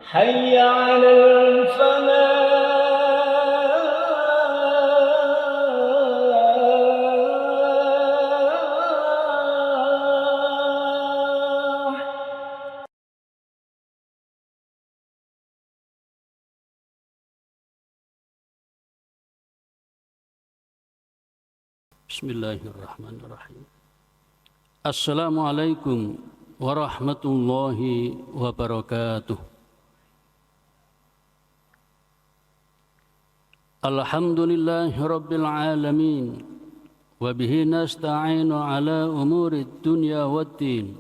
حي على الفلاح. Bismillahirrahmanirrahim. Assalamualaikum warahmatullahi wabarakatuh. Alhamdulillahi rabbil alamin. Wa bihi nasta'inu ala umuri dunya waddin.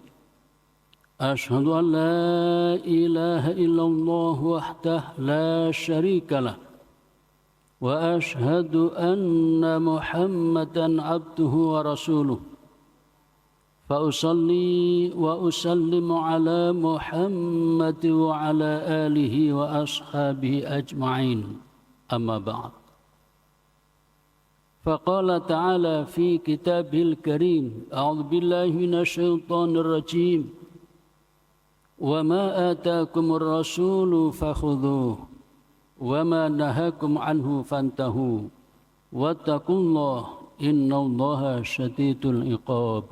Ashhadu an la ilaha illallah wahdah la syarika lah. وأشهد أن محمدًا عبده ورسوله فأصلي وأسلم على محمد وعلى آله وأصحابه أجمعين أما بعد فقال تعالى في كتابه الكريم أعوذ بالله من الشيطان الرجيم وما آتاكم الرسول فخذوه وما نهاكم عنه فانتهوا واتقوا الله إن الله شديد العقاب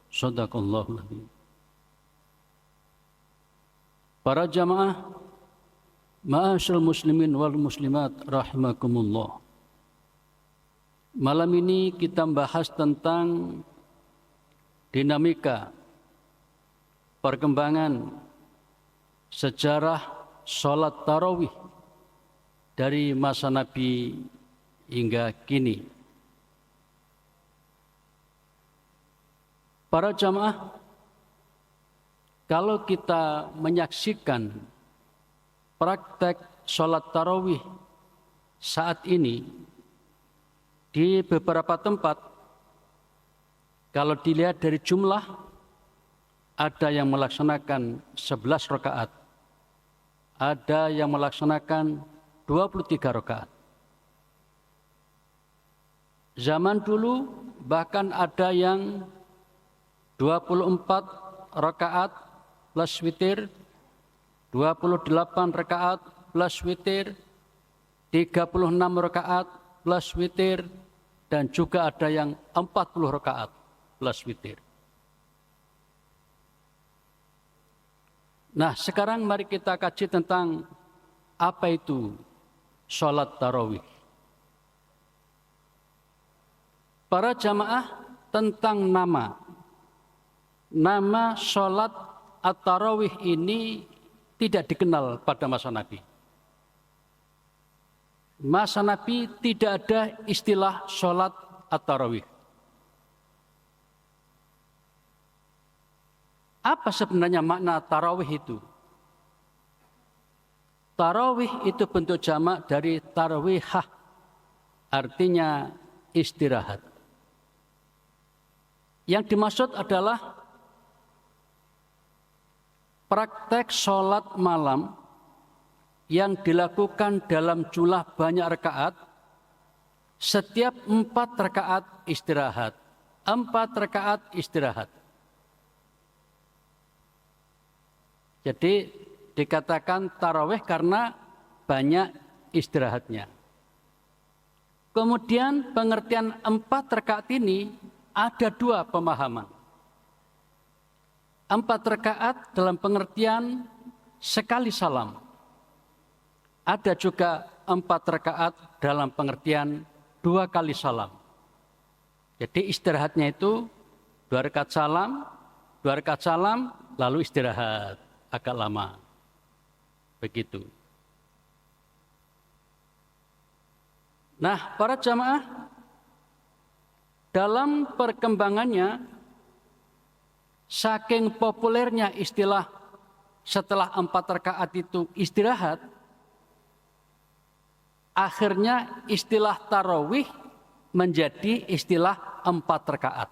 Sadaqallahul Azim. Para jamaah ma'asyal muslimin wal muslimat rahimakumullah. Malam ini kita membahas tentang dinamika perkembangan sejarah sholat tarawih dari masa Nabi hingga kini. Para jamaah, kalau kita menyaksikan praktek sholat tarawih saat ini di beberapa tempat, kalau dilihat dari jumlah, ada yang melaksanakan 11 rakaat, ada yang melaksanakan 23 rakaat. Zaman dulu bahkan ada yang 24 rakaat plus witir, 28 rakaat plus witir, 36 rakaat plus witir, dan juga ada yang 40 rakaat plus witir. Nah, sekarang mari kita kaji tentang apa itu sholat tarawih. Para jamaah, tentang nama sholat at-tarawih ini tidak dikenal pada masa Nabi. Masa Nabi tidak ada istilah sholat at-tarawih. Apa sebenarnya makna tarawih itu? Tarawih itu bentuk jamak dari tarwihah, artinya istirahat. Yang dimaksud adalah praktek sholat malam yang dilakukan dalam jumlah banyak rakaat, setiap 4 rakaat istirahat, 4 rakaat istirahat. Jadi dikatakan tarawih karena banyak istirahatnya. Kemudian pengertian 4 rakaat ini ada 2 pemahaman. 4 rakaat dalam pengertian sekali salam. Ada juga 4 rakaat dalam pengertian 2 kali salam. Jadi istirahatnya itu 2 rakaat salam, 2 rakaat salam, lalu istirahat agak lama. Begitu. Nah, para jamaah, dalam perkembangannya, saking populernya istilah setelah 4 rakaat itu istirahat, akhirnya istilah tarawih menjadi istilah 4 rakaat.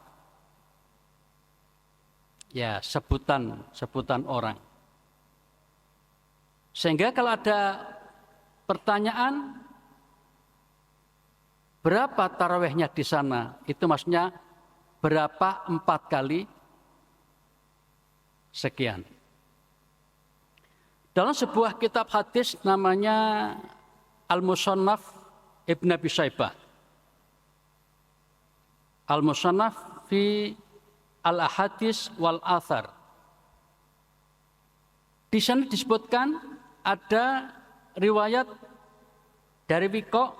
Ya, sebutan orang. Sehingga kalau ada pertanyaan, berapa tarawihnya di sana? Itu maksudnya berapa 4 kali sekian. Dalam sebuah kitab hadis namanya Al-Musannaf Ibn Abi Syaibah. Al-Musannaf fi Al-Ahadis wal Athar. Di sana disebutkan ada riwayat dari Wiko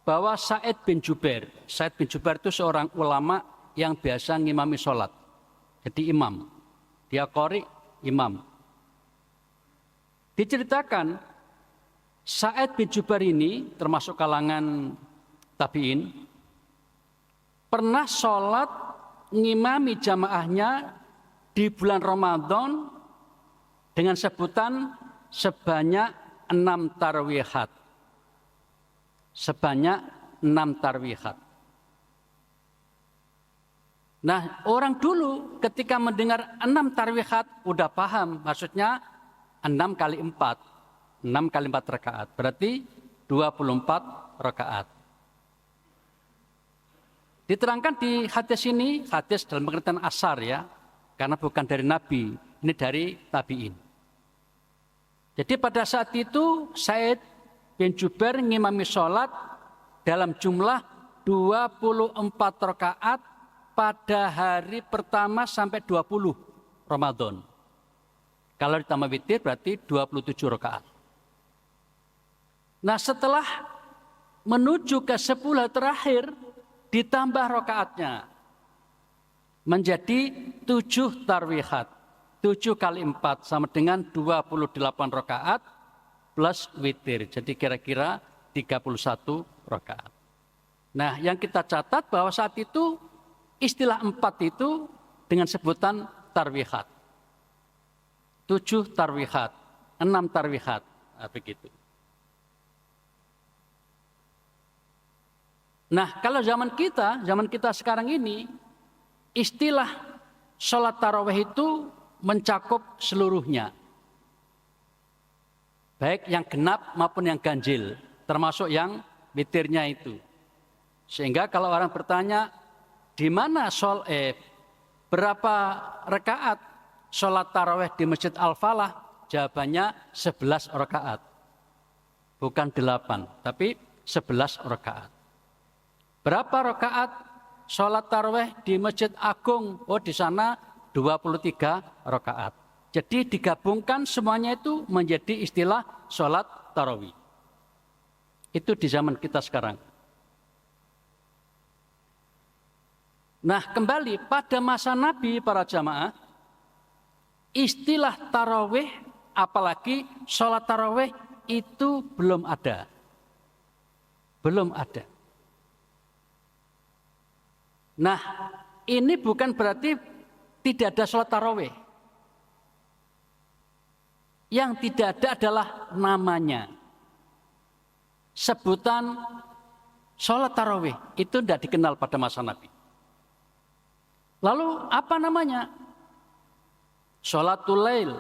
bahwa Sa'id bin Jubair. Sa'id bin Jubair itu seorang ulama yang biasa ngimami sholat. Jadi imam. Dia qori imam. Diceritakan Sa'id bin Jubair ini termasuk kalangan tabi'in pernah sholat ngimami jamaahnya di bulan Ramadan dengan sebutan sebanyak 6 tarwihat. Sebanyak 6 tarwihat. Nah, orang dulu ketika mendengar 6 tarwihat udah paham, maksudnya 6 kali 4. 6 kali 4 rakaat, berarti 24 rakaat. Diterangkan di hadis ini, hadis dalam pengertian asar ya, karena bukan dari Nabi, ini dari tabi'in. Jadi pada saat itu Sa'id bin Jubair ngimami sholat dalam jumlah 24 rakaat pada hari pertama sampai 20 Ramadan. Kalau ditambah witir berarti 27 rakaat. Nah setelah menuju ke 10 hari terakhir ditambah rakaatnya menjadi 7 tarwihat. 7 kali 4 sama dengan 28 rakaat plus witir. Jadi kira-kira 31 rakaat. Nah yang kita catat bahwa saat itu istilah 4 itu dengan sebutan tarwihat. 7 tarwihat, 6 tarwihat. Nah, begitu. Nah kalau zaman kita sekarang ini istilah sholat tarawih itu mencakup seluruhnya. Baik yang genap maupun yang ganjil, termasuk yang witirnya itu. Sehingga kalau orang bertanya, di mana berapa rakaat sholat tarawih di Masjid Al-Falah? Jawabannya 11 rakaat. Bukan 8, tapi 11 rakaat. Berapa rakaat sholat tarawih di Masjid Agung? Oh di sana 23 rakaat. Jadi digabungkan semuanya itu menjadi istilah sholat tarawih. Itu di zaman kita sekarang. Nah kembali pada masa Nabi para jamaah, istilah tarawih apalagi sholat tarawih itu belum ada. Belum ada. Nah ini bukan berarti tidak ada sholat tarawih. Yang tidak ada adalah namanya. Sebutan sholat tarawih itu tidak dikenal pada masa Nabi. Lalu apa namanya? Sholatul lail,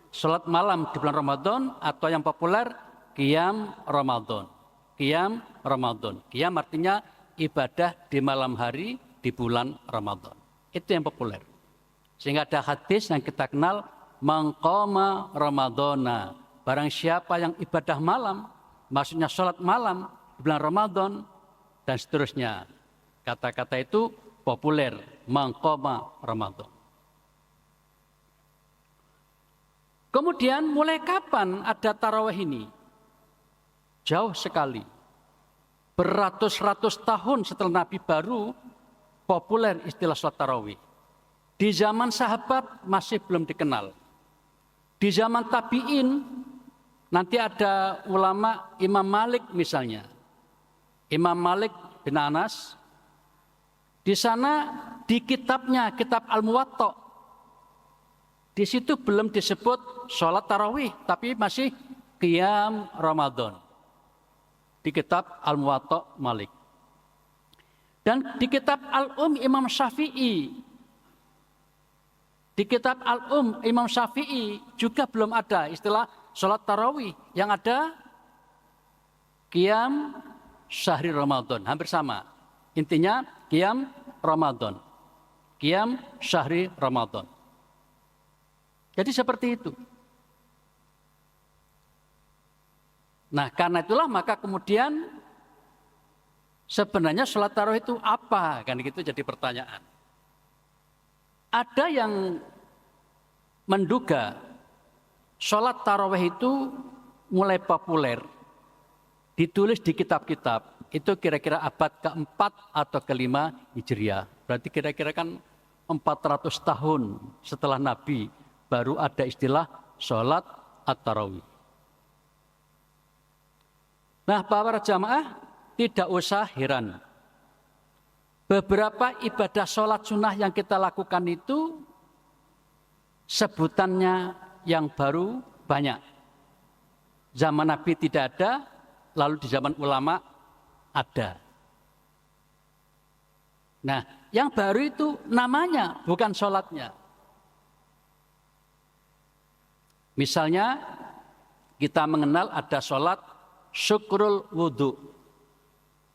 sholat malam di bulan Ramadan, atau yang populer qiyam Ramadan. Qiyam Ramadan. Qiyam artinya ibadah di malam hari di bulan Ramadan. Itu yang populer. Sehingga ada hadis yang kita kenal, maqama Ramadana. Barang siapa yang ibadah malam, maksudnya sholat malam di bulan Ramadan, dan seterusnya. Kata-kata itu populer, maqama Ramadan. Kemudian mulai kapan ada tarawih ini? Jauh sekali. Beratus-ratus tahun setelah Nabi baru populer istilah sholat tarawih. Di zaman sahabat masih belum dikenal. Di zaman tabi'in nanti ada ulama Imam Malik misalnya. Imam Malik bin Anas. Di sana di kitabnya, kitab Al-Muwatta. Di situ belum disebut sholat tarawih, tapi masih qiyam Ramadan. Di kitab Al-Muwatta Malik. Dan di kitab Al-Um Imam Syafi'i. Di kitab Al-Um Imam Syafi'i juga belum ada istilah sholat tarawih. Yang ada qiyam syahri Ramadan, hampir sama. Intinya qiyam Ramadan. Qiyam syahri Ramadan. Jadi seperti itu. Nah, karena itulah maka kemudian sebenarnya sholat tarawih itu apa? Kan gitu jadi pertanyaan. Ada yang menduga sholat tarawih itu mulai populer, ditulis di kitab-kitab, itu kira-kira abad keempat atau kelima Hijriah. Berarti kira-kira kan 400 tahun setelah Nabi baru ada istilah sholat at-tarawih. Nah, para jamaah tidak usah heran. Beberapa ibadah sholat sunnah yang kita lakukan itu sebutannya yang baru banyak. Zaman Nabi tidak ada, lalu di zaman ulama ada. Nah, yang baru itu namanya, bukan sholatnya. Misalnya, kita mengenal ada sholat syukrul wudhu.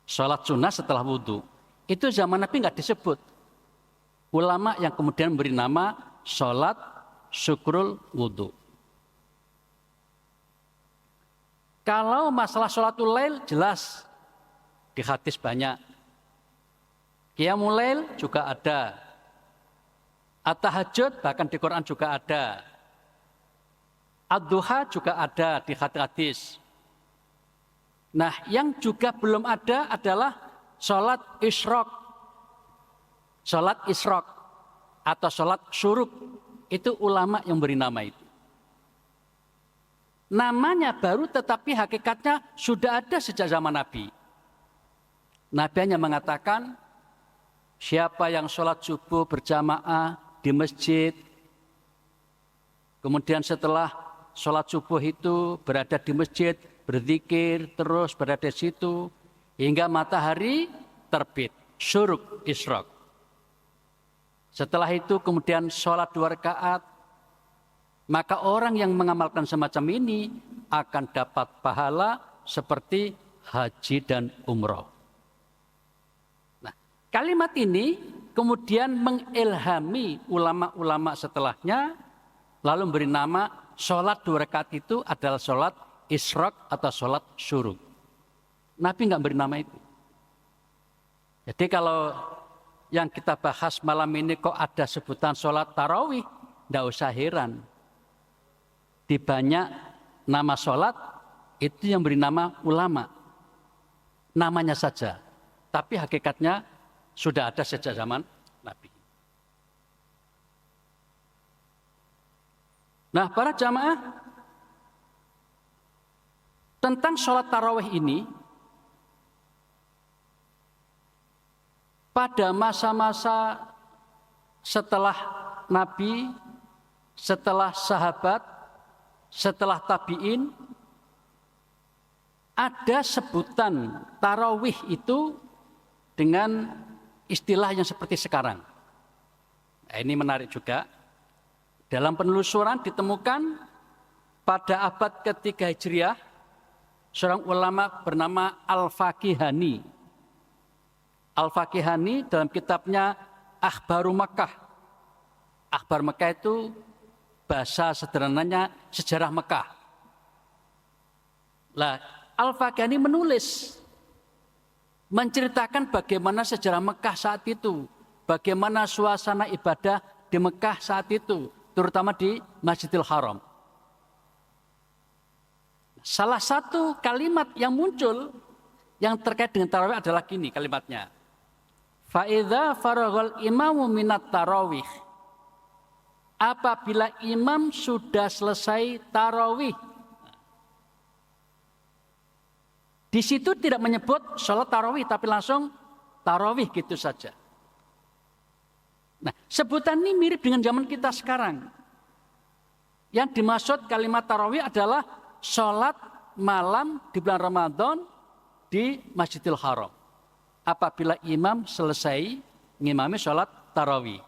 Sholat sunnah setelah wudhu. Itu zaman Nabi nggak disebut. Ulama yang kemudian memberi nama sholat syukrul wudhu. Kalau masalah sholatul lail jelas di hadis banyak. Qiyamul lail juga ada. At-tahajud bahkan di Quran juga ada. Ad-duha juga ada di hadis. Nah, yang juga belum ada adalah sholat isyraq. Sholat isyraq atau sholat syuruk. Itu ulama yang beri nama itu. Namanya baru tetapi hakikatnya sudah ada sejak zaman Nabi. Nabi hanya mengatakan, siapa yang sholat subuh berjamaah di masjid, kemudian setelah sholat subuh itu berada di masjid, berzikir, terus berada di situ, hingga matahari terbit, syuruk isyraq. Setelah itu kemudian sholat 2 rakaat, maka orang yang mengamalkan semacam ini akan dapat pahala seperti haji dan umroh. Nah, kalimat ini kemudian mengilhami ulama-ulama setelahnya, lalu memberi nama sholat 2 rakaat itu adalah sholat isyraq atau sholat syuruk. Nabi nggak beri nama itu. Jadi kalau yang kita bahas malam ini kok ada sebutan sholat tarawih, nggak usah heran. Di banyak nama sholat itu yang beri nama ulama. Namanya saja. Tapi hakikatnya sudah ada sejak zaman Nabi. Nah, para jamaah, tentang sholat tarawih ini, pada masa-masa setelah Nabi, setelah sahabat, setelah tabi'in, ada sebutan tarawih itu dengan istilah yang seperti sekarang. Nah, ini menarik juga. Dalam penelusuran ditemukan pada abad ketiga Hijriah, seorang ulama bernama Al-Faqihani. Al-Faqihani dalam kitabnya Akhbaru Makkah. Akhbar Makkah itu bahasa sederhananya sejarah Mekah. Lah, Al-Faqihani menulis, menceritakan bagaimana sejarah Mekah saat itu, bagaimana suasana ibadah di Mekah saat itu, terutama di Masjidil Haram. Salah satu kalimat yang muncul yang terkait dengan tarawih adalah gini kalimatnya. Fa'idha faraghal imamu minat tarawih. Apabila imam sudah selesai tarawih. Di situ tidak menyebut sholat tarawih, tapi langsung tarawih gitu saja. Nah, sebutan ini mirip dengan zaman kita sekarang. Yang dimaksud kalimat tarawih adalah sholat malam di bulan Ramadan di Masjidil Haram. Apabila imam selesai ngimami sholat tarawih.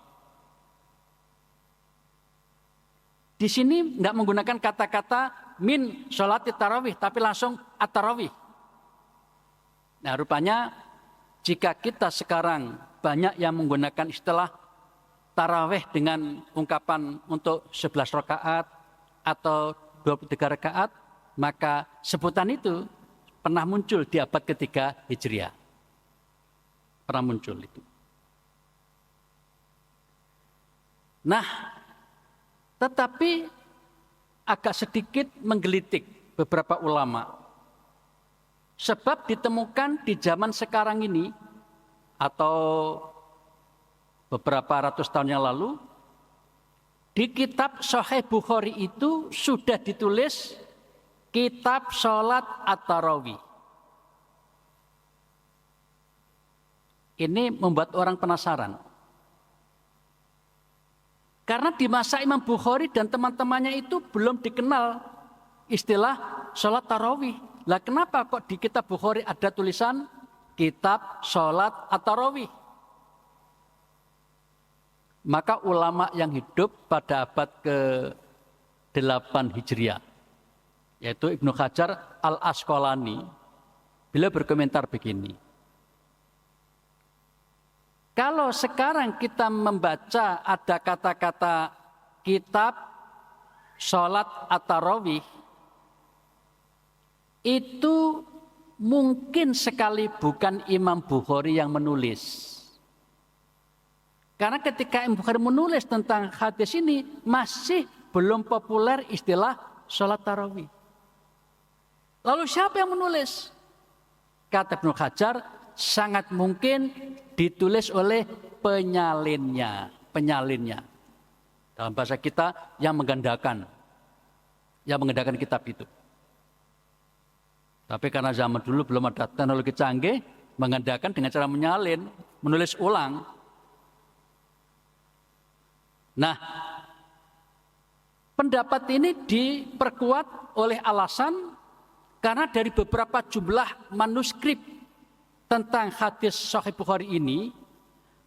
Di sini nggak menggunakan kata-kata min sholat tarawih, tapi langsung at-tarawih. Nah, rupanya jika kita sekarang banyak yang menggunakan istilah tarawih dengan ungkapan untuk 11 rakaat atau 23 rakaat, maka sebutan itu pernah muncul di abad ketiga Hijriah. Pernah muncul itu. Nah, tetapi agak sedikit menggelitik beberapa ulama. Sebab ditemukan di zaman sekarang ini atau beberapa ratus tahun yang lalu, di kitab Sahih Bukhari itu sudah ditulis kitab sholat at-tarawih. Ini membuat orang penasaran. Karena di masa Imam Bukhari dan teman-temannya itu belum dikenal istilah sholat tarawih. Lah kenapa kok di kitab Bukhari ada tulisan kitab sholat at-tarawih? Maka ulama yang hidup pada abad ke-8 Hijriah, yaitu Ibnu Hajar Al-Asqalani, beliau berkomentar begini. Kalau sekarang kita membaca ada kata-kata kitab sholat at-tarawih, itu mungkin sekali bukan Imam Bukhari yang menulis. Karena ketika Imam Bukhari menulis tentang hadis ini, masih belum populer istilah sholat tarawih. Lalu siapa yang menulis? Kata Ibnu Hajar, sangat mungkin ditulis oleh penyalinnya. Dalam bahasa kita yang menggandakan kitab itu. Tapi karena zaman dulu belum ada teknologi canggih, menggandakan dengan cara menyalin, menulis ulang. Nah, pendapat ini diperkuat oleh alasan karena dari beberapa jumlah manuskrip tentang hadis Sahih Bukhari ini,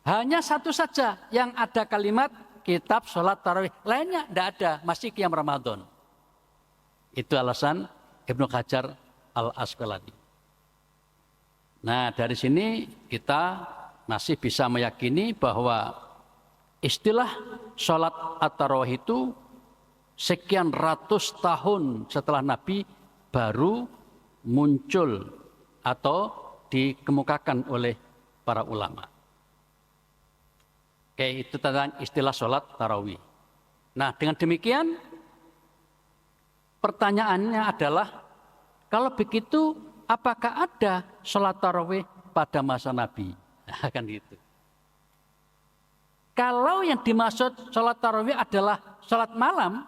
hanya satu saja yang ada kalimat kitab sholat tarawih. Lainnya tidak ada, masih qiyam Ramadan. Itu alasan Ibnu Hajar Al-Asqalani. Nah, dari sini kita masih bisa meyakini bahwa istilah sholat at-tarawih itu sekian ratus tahun setelah Nabi baru muncul atau dikemukakan oleh para ulama. Oke, itu tentang istilah sholat tarawih. Nah, dengan demikian pertanyaannya adalah, kalau begitu apakah ada sholat tarawih pada masa Nabi? Nah, kan gitu. Kalau yang dimaksud sholat tarawih adalah sholat malam,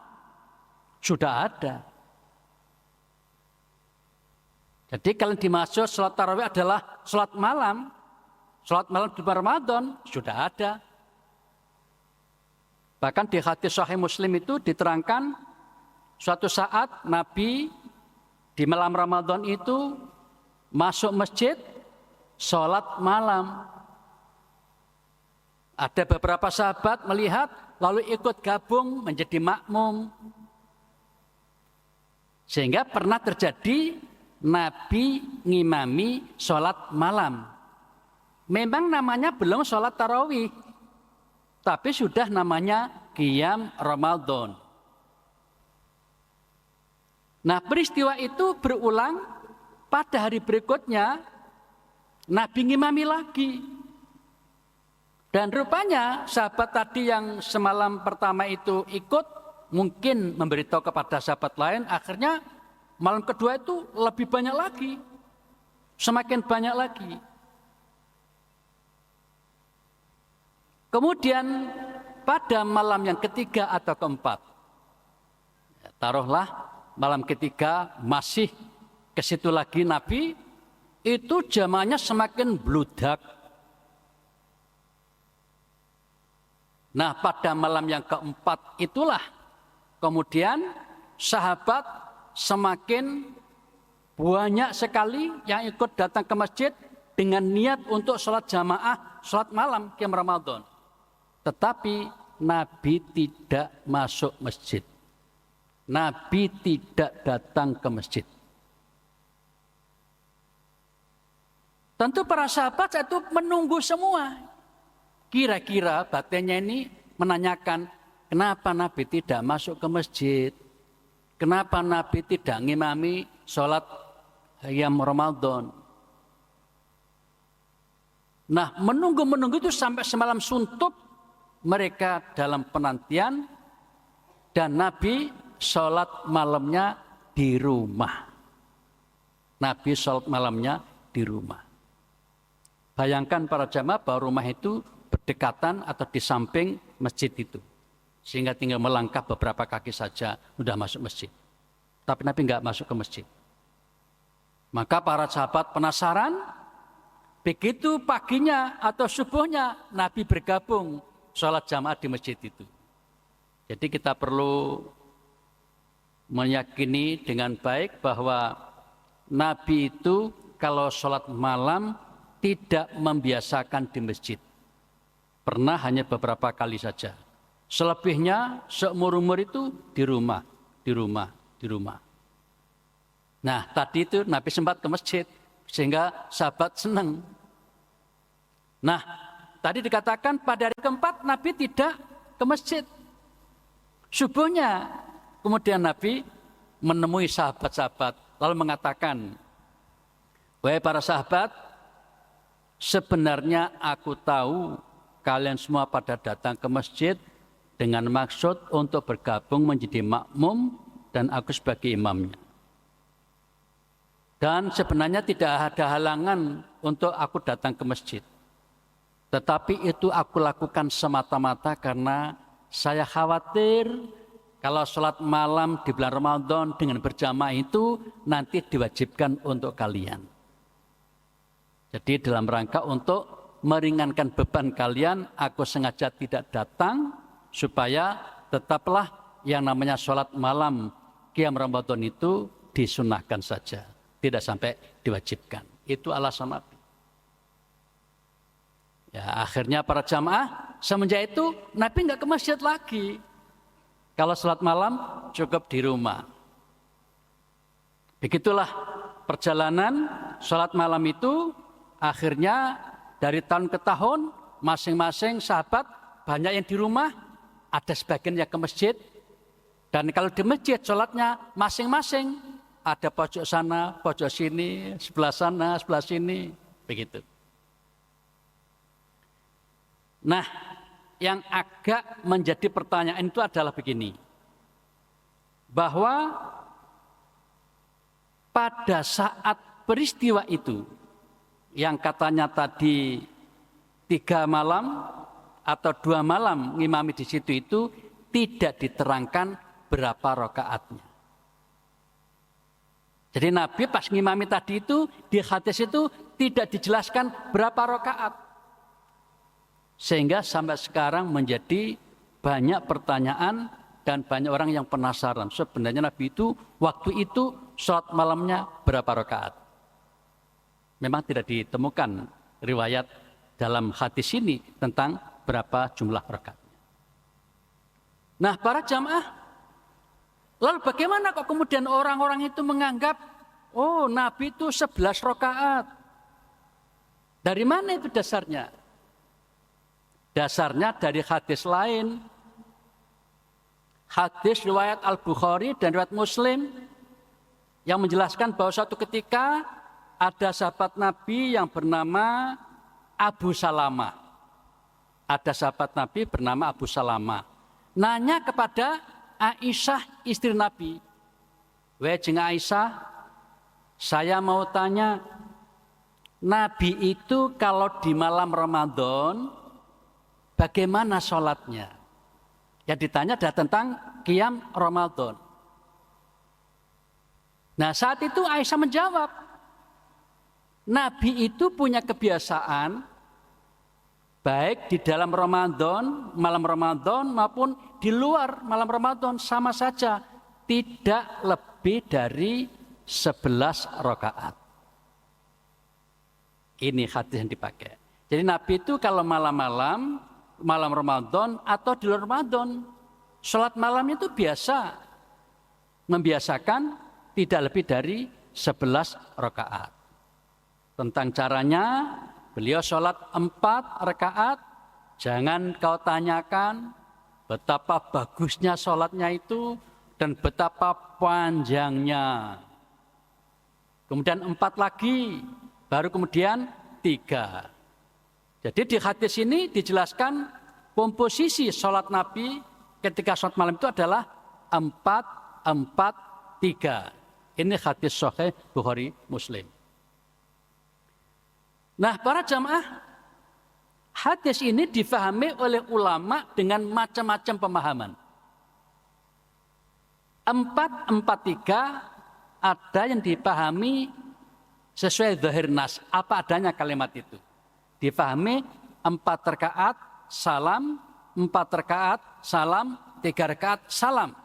sudah ada. Jadi kalau dimaksud sholat tarawih adalah sholat malam di bulan Ramadan, sudah ada. Bahkan di hadis Sahih Muslim itu diterangkan, suatu saat Nabi di malam Ramadan itu masuk masjid, sholat malam. Ada beberapa sahabat melihat, lalu ikut gabung menjadi makmum. Sehingga pernah terjadi Nabi ngimami sholat malam. Memang namanya belum sholat tarawih, tapi sudah namanya qiyam Ramadan. Nah, peristiwa itu berulang pada hari berikutnya, Nabi ngimami lagi. Dan rupanya sahabat tadi yang semalam pertama itu ikut, mungkin memberitahu kepada sahabat lain, akhirnya malam kedua itu lebih banyak lagi, semakin banyak lagi. Kemudian pada malam yang ketiga atau keempat, taruhlah malam ketiga masih ke situ lagi Nabi, itu jamaahnya semakin bludak. Nah, pada malam yang keempat itulah kemudian sahabat semakin banyak sekali yang ikut datang ke masjid dengan niat untuk sholat jamaah, sholat malam qiyam Ramadan. Tetapi Nabi tidak masuk masjid. Nabi tidak datang ke masjid. Tentu para sahabat itu menunggu semua. Kira-kira batinnya ini menanyakan, kenapa Nabi tidak masuk ke masjid? Kenapa Nabi tidak ngimami sholat qiyam Ramadan? Nah, menunggu itu sampai semalam suntuk mereka dalam penantian, dan Nabi sholat malamnya di rumah. Nabi sholat malamnya di rumah. Bayangkan para jamaah bahwa rumah itu berdekatan atau di samping masjid itu. Sehingga tinggal melangkah beberapa kaki saja sudah masuk masjid. Tapi Nabi enggak masuk ke masjid. Maka para sahabat penasaran, begitu paginya atau subuhnya Nabi bergabung sholat jamaah di masjid itu. Jadi kita perlu meyakini dengan baik bahwa Nabi itu kalau sholat malam tidak membiasakan di masjid. Pernah hanya beberapa kali saja. Selebihnya seumur-umur itu di rumah. Nah, tadi itu Nabi sempat ke masjid sehingga sahabat senang. Nah, tadi dikatakan pada hari keempat Nabi tidak ke masjid. Subuhnya kemudian Nabi menemui sahabat-sahabat lalu mengatakan, "Wahai para sahabat, sebenarnya aku tahu kalian semua pada datang ke masjid dengan maksud untuk bergabung menjadi makmum dan aku sebagai imamnya. Dan sebenarnya tidak ada halangan untuk aku datang ke masjid. Tetapi itu aku lakukan semata-mata karena saya khawatir kalau sholat malam di bulan Ramadan dengan berjamaah itu nanti diwajibkan untuk kalian. Jadi dalam rangka untuk meringankan beban kalian, aku sengaja tidak datang supaya tetaplah yang namanya sholat malam qiyam Ramadan itu disunahkan saja, tidak sampai diwajibkan. Itu alasan Nabi. Ya, akhirnya para jamaah semenjak itu Nabi nggak ke masjid lagi. Kalau sholat malam cukup di rumah. Begitulah perjalanan sholat malam itu. Akhirnya dari tahun ke tahun masing-masing sahabat banyak yang di rumah, ada sebagian yang ke masjid. Dan kalau di masjid sholatnya masing-masing, ada pojok sana, pojok sini, sebelah sana, sebelah sini, begitu. Nah, yang agak menjadi pertanyaan itu adalah begini, bahwa pada saat peristiwa itu, yang katanya tadi 3 malam atau 2 malam ngimami di situ itu tidak diterangkan berapa rakaatnya. Jadi Nabi pas ngimami tadi itu di hadis itu tidak dijelaskan berapa rakaat. Sehingga sampai sekarang menjadi banyak pertanyaan dan banyak orang yang penasaran. Sebenarnya Nabi itu waktu itu sholat malamnya berapa rakaat? Memang tidak ditemukan riwayat dalam hadis ini tentang berapa jumlah rakaatnya. Nah, para jamaah, lalu bagaimana kok kemudian orang-orang itu menganggap, oh Nabi itu 11 rakaat. Dari mana itu dasarnya? Dasarnya dari hadis lain. Hadis riwayat Al-Bukhari dan riwayat Muslim yang menjelaskan bahwa suatu ketika ada sahabat Nabi yang bernama Abu Salamah. Ada sahabat Nabi bernama Abu Salamah. Nanya kepada Aisyah istri Nabi. Wahai jeng Aisyah, saya mau tanya, Nabi itu kalau di malam Ramadan bagaimana sholatnya? Yang ditanya adalah tentang qiyam Ramadan. Nah, saat itu Aisyah menjawab, Nabi itu punya kebiasaan baik di dalam Ramadan, malam Ramadan maupun di luar malam Ramadan sama saja, tidak lebih dari 11 rakaat. Ini hadis yang dipakai. Jadi Nabi itu kalau malam Ramadan atau di luar Ramadan, sholat malam itu biasa, membiasakan tidak lebih dari 11 rakaat. Tentang caranya, beliau sholat 4 rakaat. Jangan kau tanyakan betapa bagusnya sholatnya itu dan betapa panjangnya. Kemudian 4 lagi, baru kemudian 3. Jadi di hadis ini dijelaskan komposisi sholat Nabi ketika sholat malam itu adalah 4, 4, 3. Ini hadis sahih Bukhari Muslim. Nah, para jamaah, hadis ini difahami oleh ulama dengan macam-macam pemahaman. 4, 4, 3 ada yang dipahami sesuai zahir nas, apa adanya kalimat itu. Difahami 4 rakaat salam, 4 rakaat salam, 3 rakaat salam.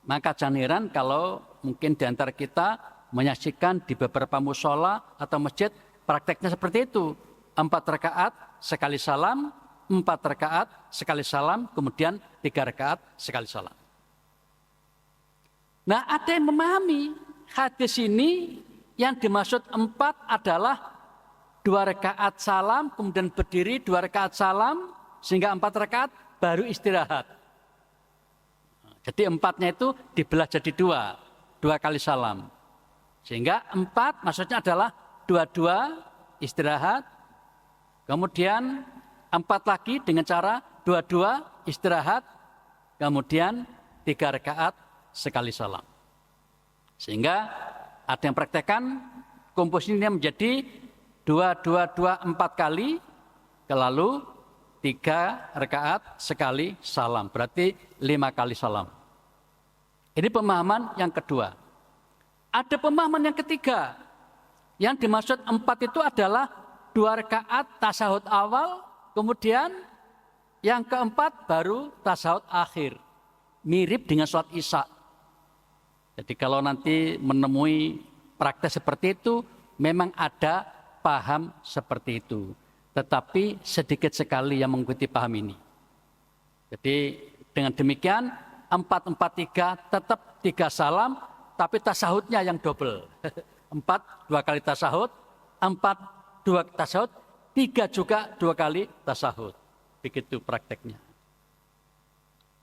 Maka jangan heran kalau mungkin di antara kita menyaksikan di beberapa mushola atau masjid prakteknya seperti itu. 4 rakaat sekali salam, 4 rakaat sekali salam, kemudian 3 rakaat sekali salam. Nah, ada yang memahami hadis ini yang dimaksud 4 adalah 2 rakaat salam, kemudian berdiri 2 rakaat salam, sehingga 4 rakaat baru istirahat. Jadi 4-nya itu dibelah jadi 2 kali salam. Sehingga 4 maksudnya adalah 2 istirahat, kemudian 4 lagi dengan cara 2 istirahat, kemudian 3 rakaat sekali salam. Sehingga ada yang praktekkan komposisinya menjadi 2, 4 kali, lalu 3 rakaat sekali salam. Berarti 5 kali salam. Ini pemahaman yang kedua. Ada pemahaman yang ketiga. Yang dimaksud 4 itu adalah 2 rakaat tasahud awal, kemudian yang keempat baru tasahud akhir. Mirip dengan sholat isya. Jadi kalau nanti menemui praktek seperti itu, memang ada paham seperti itu. Tetapi sedikit sekali yang mengikuti paham ini. Jadi dengan demikian 4, 4, 3 tetap 3 salam, tapi tasahudnya yang double. 4, 2 kali tasahud, 4, 2 tasahud, 3 juga 2 kali tasahud. Begitu prakteknya.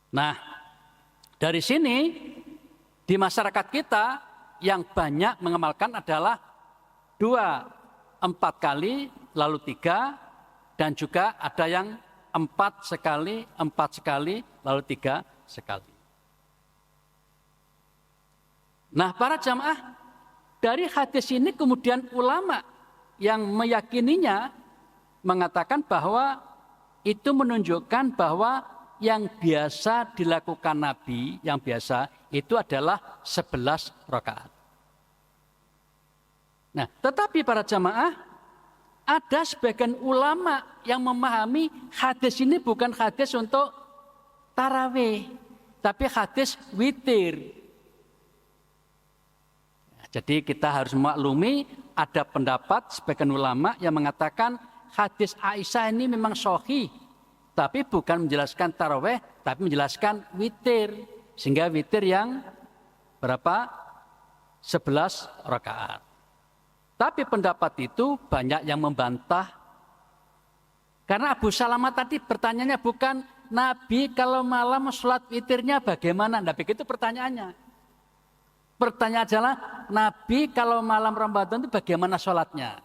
Nah, dari sini di masyarakat kita yang banyak mengamalkan adalah 2, 4 kali, lalu 3, dan juga ada yang 4 sekali, 4 sekali, lalu 3 sekali. Nah, para jamaah, dari hadis ini kemudian ulama yang meyakininya mengatakan bahwa itu menunjukkan bahwa yang biasa dilakukan Nabi, yang biasa itu adalah 11 rakaat. Nah, tetapi para jamaah, ada sebagian ulama yang memahami hadis ini bukan hadis untuk tarawih, tapi hadis witir. Jadi kita harus memaklumi ada pendapat sebagian ulama yang mengatakan hadis Aisyah ini memang sahih, tapi bukan menjelaskan tarawih, tapi menjelaskan witir. Sehingga witir yang berapa? 11 rakaat. Tapi pendapat itu banyak yang membantah. Karena Abu Salamah tadi pertanyaannya bukan Nabi kalau malam sholat witirnya bagaimana? Nah, begitu pertanyaannya. Pertanyaan adalah Nabi kalau malam Ramadan itu bagaimana sholatnya?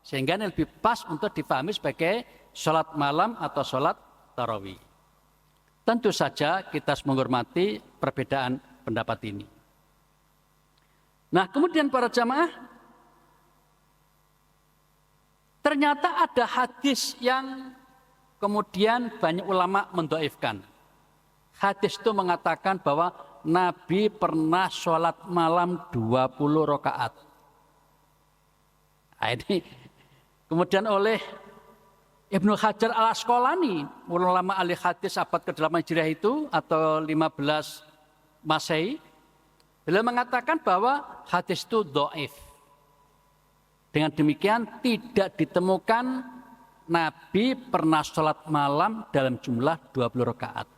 Sehingga ini lebih pas untuk difahami sebagai sholat malam atau sholat tarawih. Tentu saja kita harus menghormati perbedaan pendapat ini. Nah, kemudian para jamaah, ternyata ada hadis yang kemudian banyak ulama mendhaifkan. Hadis itu mengatakan bahwa Nabi pernah sholat malam 20 rakaat. Nah, ini kemudian oleh Ibnu Hajar al-Asqalani, ulama ahli hadis abad ke-8 Hijriah itu atau 15 Masehi, beliau mengatakan bahwa hadis itu dhaif. Dengan demikian tidak ditemukan Nabi pernah sholat malam dalam jumlah 20 rakaat.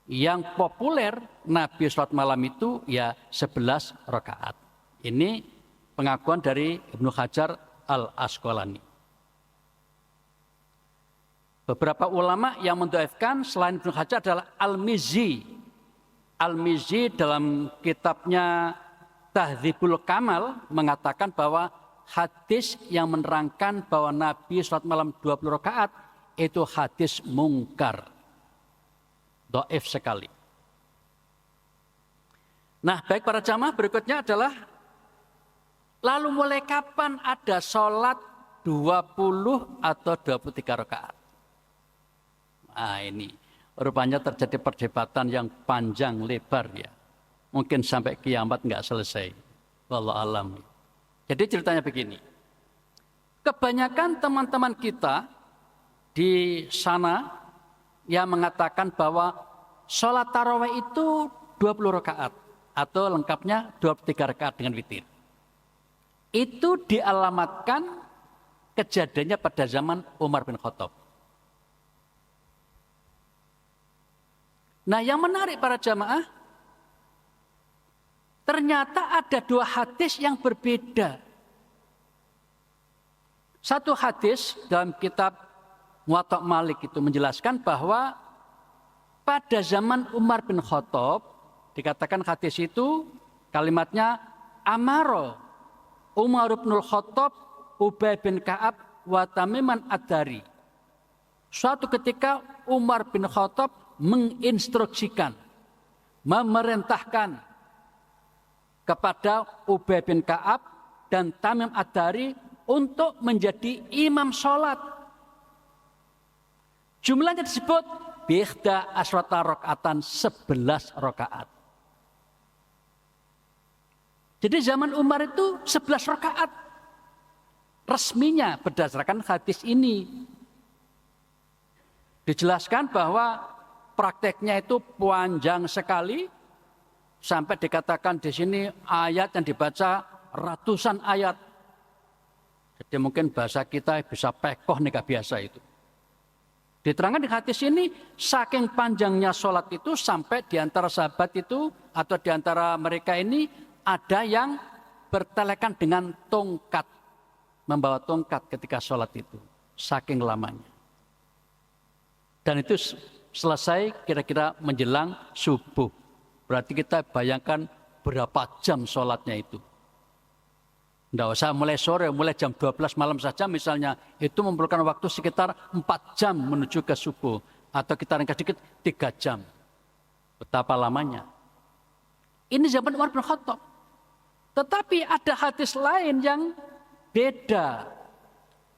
Yang populer Nabi sholat malam itu ya 11 rakaat. Ini pengakuan dari Ibnu Hajar al-Asqalani. Beberapa ulama yang mendhaifkan selain Ibnu Hajar adalah Al-Mizzi. Al-Mizzi dalam kitabnya Tahdzibul Kamal mengatakan bahwa hadis yang menerangkan bahwa Nabi sholat malam 20 rakaat itu hadis mungkar, dhaif sekali. Nah, baik para jamaah, berikutnya adalah lalu mulai kapan ada sholat 20 atau 23 rakaat? Nah, ini rupanya terjadi perdebatan yang panjang lebar ya. Mungkin sampai kiamat nggak selesai. Wallahu alam. Jadi ceritanya begini. Kebanyakan teman-teman kita di sana yang mengatakan bahwa sholat tarawih itu 20 rakaat atau lengkapnya 23 rakaat dengan witir. Itu dialamatkan kejadiannya pada zaman Umar bin Khattab. Nah, yang menarik para jamaah, ternyata ada dua hadis yang berbeda. Satu hadis dalam kitab Muwatta Malik itu menjelaskan bahwa pada zaman Umar bin Khattab, dikatakan hadis itu kalimatnya amaro Umar bin Khattab Ubay bin Ka'ab wa Tamiman ad-Dari. Suatu ketika Umar bin Khattab menginstruksikan, memerintahkan kepada Ubay bin Ka'ab dan Tamim ad-Dari untuk menjadi imam sholat. Jumlahnya disebut bihda asrata rakaatan, 11 rakaat. Jadi zaman Umar itu 11 rakaat. Resminya berdasarkan hadis ini. Dijelaskan bahwa prakteknya itu panjang sekali. Sampai dikatakan di sini ayat yang dibaca ratusan ayat. Jadi mungkin bahasa kita bisa pekoh nih gak biasa itu. Diterangkan di hadis ini, saking panjangnya sholat itu sampai di antara sahabat itu atau di antara mereka ini ada yang bertelekan dengan tongkat, membawa tongkat ketika sholat itu, saking lamanya. Dan itu selesai kira-kira menjelang subuh. Berarti kita bayangkan berapa jam sholatnya itu. Tidak usah mulai sore, mulai jam 12 malam saja misalnya, itu memerlukan waktu sekitar 4 jam menuju ke subuh. Atau kita ringkas sedikit 3 jam. Betapa lamanya. Ini zaman Umar bin Khattab. Tetapi ada hadis lain yang beda.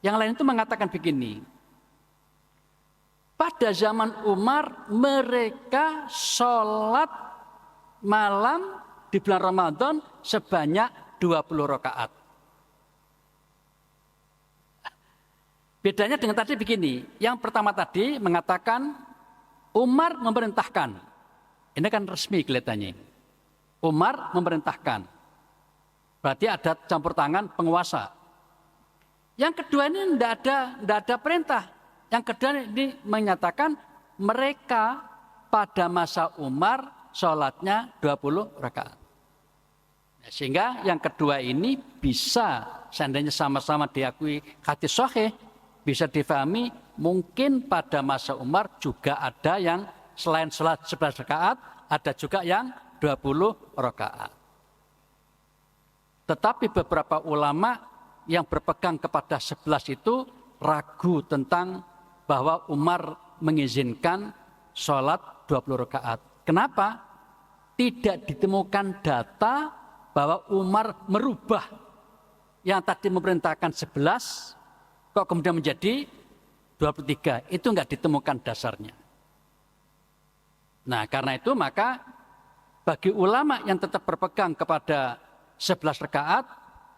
Yang lain itu mengatakan begini. Pada zaman Umar mereka sholat malam di bulan Ramadan sebanyak 20 rakaat. Bedanya dengan tadi begini. Yang pertama tadi mengatakan Umar memerintahkan. Ini kan resmi kelihatannya. Umar memerintahkan. Berarti ada campur tangan penguasa. Yang kedua ini tidak ada perintah. Yang kedua ini menyatakan mereka pada masa Umar sholatnya 20 rakaat. Sehingga yang kedua ini bisa seandainya sama-sama diakui hadis sahih, bisa difahami mungkin pada masa Umar juga ada yang selain sholat 11 rakaat, ada juga yang 20 rakaat. Tetapi beberapa ulama yang berpegang kepada 11 itu ragu tentang bahwa Umar mengizinkan sholat 20 rakaat. Kenapa? Tidak ditemukan data bahwa Umar merubah yang tadi memerintahkan 11 kok kemudian menjadi 23. Itu enggak ditemukan dasarnya. Nah, karena itu maka bagi ulama yang tetap berpegang kepada 11 rakaat,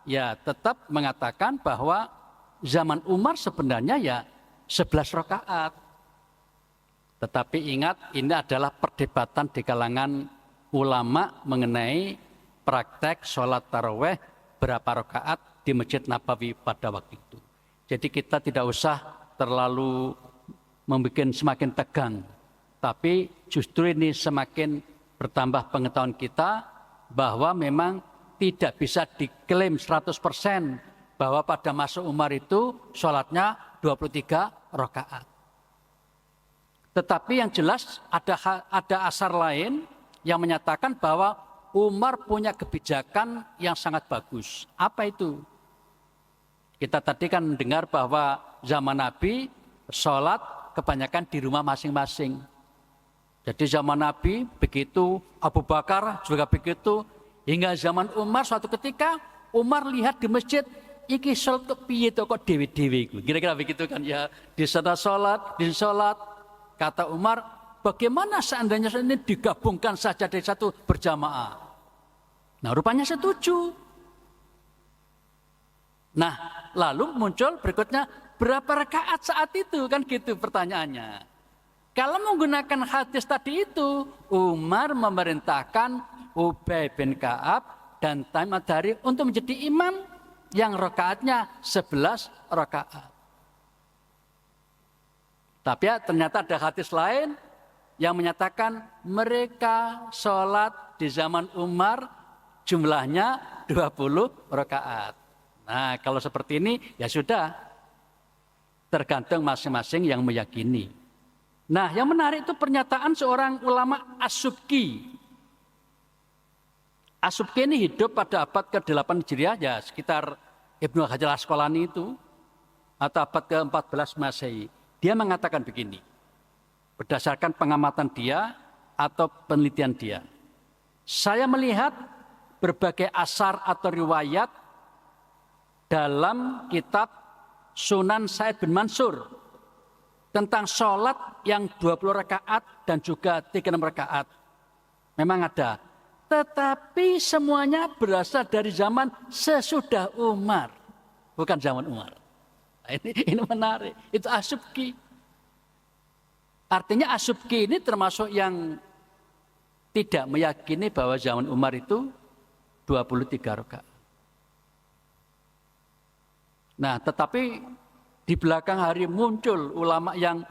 ya tetap mengatakan bahwa zaman Umar sebenarnya ya 11 rakaat. Tetapi ingat, ini adalah perdebatan di kalangan ulama mengenai praktek sholat taraweh berapa rakaat di Masjid Nabawi pada waktu itu. Jadi kita tidak usah terlalu membuat semakin tegang. Tapi justru ini semakin bertambah pengetahuan kita bahwa memang tidak bisa diklaim 100% bahwa pada masa Umar itu sholatnya 23 rakaat. Tetapi yang jelas ada asar lain yang menyatakan bahwa Umar punya kebijakan yang sangat bagus. Apa itu? Kita tadi kan mendengar bahwa zaman Nabi sholat kebanyakan di rumah masing-masing. Jadi zaman Nabi begitu, Abu Bakar juga begitu, hingga zaman Umar suatu ketika Umar lihat di masjid, iki sholat kok piye to kok dewi-dewi. Kira-kira begitu kan ya, di sana sholat, di sholat. Kata Umar, bagaimana seandainya ini digabungkan saja dari satu berjamaah? Nah rupanya setuju. Nah lalu muncul berikutnya, berapa rakaat saat itu? Kan gitu pertanyaannya. Kalau menggunakan hadis tadi itu, Umar memerintahkan Ubay bin Ka'ab dan Tamim ad-Dari untuk menjadi imam yang rakaatnya 11 rakaat. Tapi ya, ternyata ada hadis lain yang menyatakan mereka sholat di zaman Umar jumlahnya 20 rakaat. Nah kalau seperti ini ya sudah, tergantung masing-masing yang meyakini. Nah yang menarik itu pernyataan seorang ulama As-Subki. As-Subki ini hidup pada abad ke-8 Hijriah, ya sekitar Ibnu Hajar Al-Asqalani itu, atau abad ke-14 Masehi. Dia mengatakan begini, berdasarkan pengamatan dia atau penelitian dia. Saya melihat berbagai asar atau riwayat dalam kitab Sunan Said bin Mansur tentang sholat yang 20 rakaat dan juga 36 rakaat. Memang ada. Tetapi semuanya berasal dari zaman sesudah Umar. Bukan zaman Umar. Ini menarik. Itu As-Subki. Artinya As-Subki ini termasuk yang tidak meyakini bahwa zaman Umar itu 23 rakaat. Nah, tetapi di belakang hari muncul ulama yang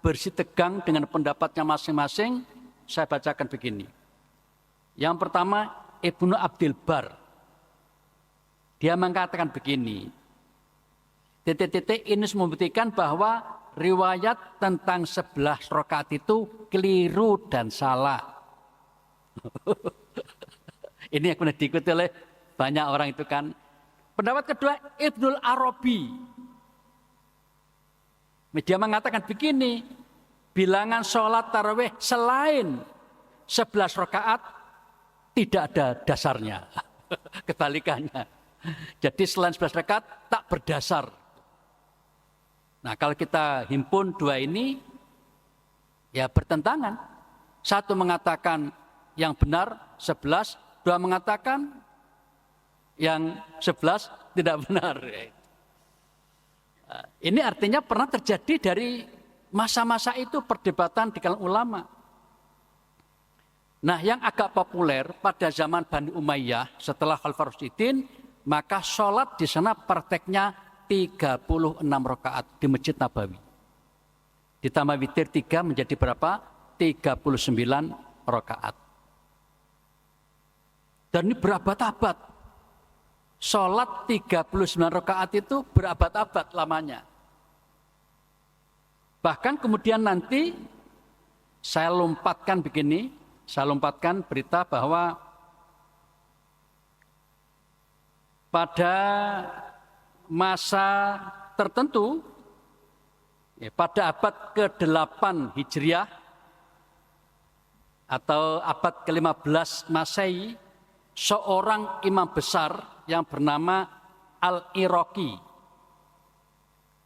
bersitegang dengan pendapatnya masing-masing. Saya bacakan begini. Yang pertama, Ibnu Abdil Bar. Dia mengatakan begini. Titik-titik ini membuktikan bahwa riwayat tentang 11 rakaat itu keliru dan salah. Ini yang kemudian diikuti oleh banyak orang itu kan. Pendapat kedua, Ibnul Arabi. Dia mengatakan begini, bilangan sholat tarawih selain 11 rakaat tidak ada dasarnya. Kebalikannya. Jadi selain 11 rakaat tak berdasar. Nah kalau kita himpun dua ini, ya bertentangan. Satu mengatakan yang benar 11, dua mengatakan yang 11 tidak benar. Ini artinya pernah terjadi dari masa-masa itu perdebatan di kalangan ulama. Nah yang agak populer pada zaman Bani Umayyah setelah Khalifah Rasyidin, maka sholat di sana prakteknya 36 rakaat di Masjid Nabawi. Ditambah witir 3 menjadi berapa? 39 rakaat. Dan ini berabad-abad. Sholat 39 rakaat itu berabad-abad lamanya. Bahkan kemudian nanti saya lompatkan begini, saya lompatkan berita bahwa pada masa tertentu, pada abad ke-8 Hijriah atau abad ke-15 Masehi, seorang imam besar yang bernama Al-Iraqi.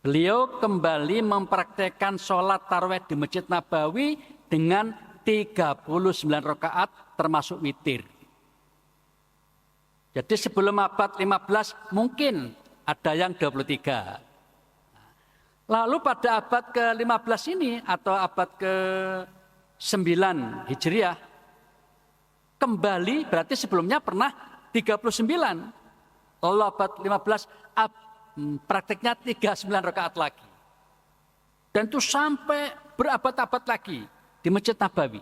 Beliau kembali mempraktekkan sholat tarawih di Masjid Nabawi dengan 39 rakaat termasuk witir. Jadi sebelum abad 15 mungkin ada yang 23. Lalu pada abad ke-15 ini atau abad ke-9 Hijriah, kembali berarti sebelumnya pernah 39. Lalu abad 15 prakteknya 39 rakaat lagi. Dan itu sampai berabad-abad lagi di Masjid Nabawi.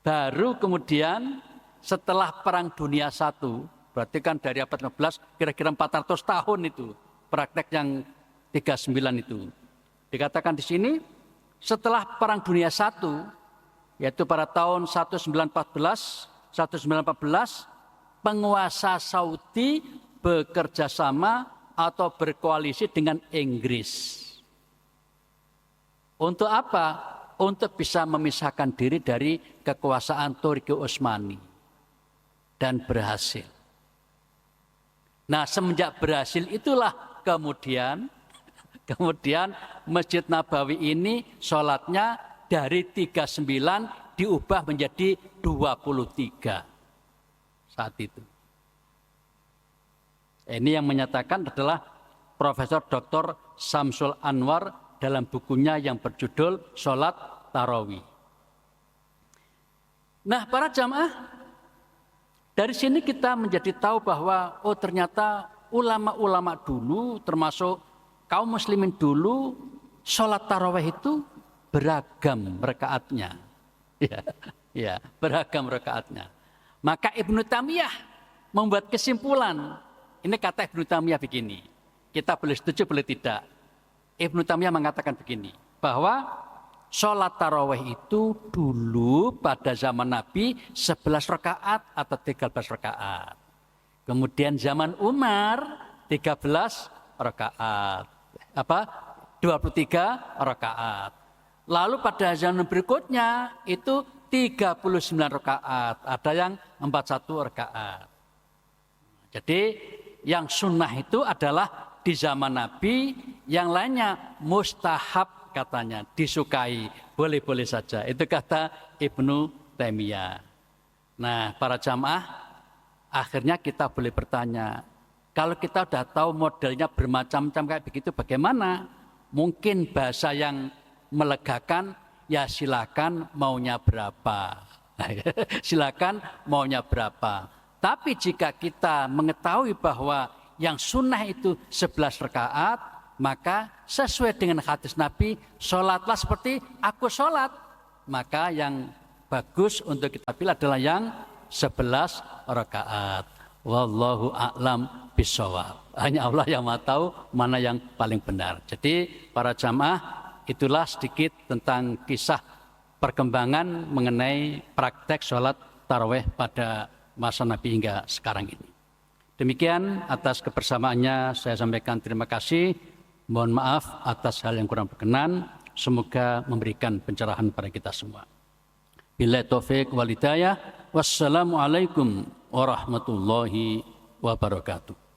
Baru kemudian setelah Perang Dunia I, berarti kan dari abad 15 kira-kira 400 tahun itu praktek yang 39 itu. Dikatakan di sini setelah Perang Dunia I yaitu pada tahun 1914 penguasa Saudi bekerja sama atau berkoalisi dengan Inggris. Untuk apa? Untuk bisa memisahkan diri dari kekuasaan Turki Utsmani. Dan berhasil. Nah, semenjak berhasil itulah kemudian Masjid Nabawi ini sholatnya dari 39 diubah menjadi 23 saat itu. Ini yang menyatakan adalah Profesor Dr. Samsul Anwar dalam bukunya yang berjudul Sholat Tarawih. Nah, para jamaah, dari sini kita menjadi tahu bahwa ternyata ulama-ulama dulu termasuk kaum muslimin dulu sholat tarawih itu beragam rakaatnya. Ya, beragam rakaatnya. Maka Ibnu Taimiyah membuat kesimpulan. Ini kata Ibnu Taimiyah begini. Kita boleh setuju, boleh tidak. Ibnu Taimiyah mengatakan begini, bahwa sholat tarawih itu dulu pada zaman Nabi 11 rakaat atau 13 rakaat. Kemudian zaman Umar 13 rakaat. 23 rakaat. Lalu pada zaman berikutnya itu 39 rakaat. Ada yang 41 rakaat. Jadi yang sunnah itu adalah di zaman Nabi, yang lainnya mustahab katanya, disukai, boleh-boleh saja. Itu kata Ibnu Taimiyah. Nah, para jamaah, akhirnya kita boleh bertanya, kalau kita sudah tahu modelnya bermacam-macam kayak begitu, bagaimana? Mungkin bahasa yang melegakan, ya silakan maunya berapa. Silakan maunya berapa. Tapi jika kita mengetahui bahwa yang sunnah itu 11 rakaat, maka sesuai dengan hadis Nabi, sholatlah seperti aku sholat. Maka yang bagus untuk kita pilih adalah yang 11 rakaat. Wallahu a'lam bishawab. Hanya Allah yang Maha tahu mana yang paling benar. Jadi para jamaah, itulah sedikit tentang kisah perkembangan mengenai praktek sholat tarawih pada masa Nabi hingga sekarang ini. Demikian atas kebersamaannya saya sampaikan terima kasih. Mohon maaf atas hal yang kurang berkenan. Semoga memberikan pencerahan pada kita semua. Billahi taufik wal hidayah. Wassalamualaikum warahmatullahi wabarakatuh.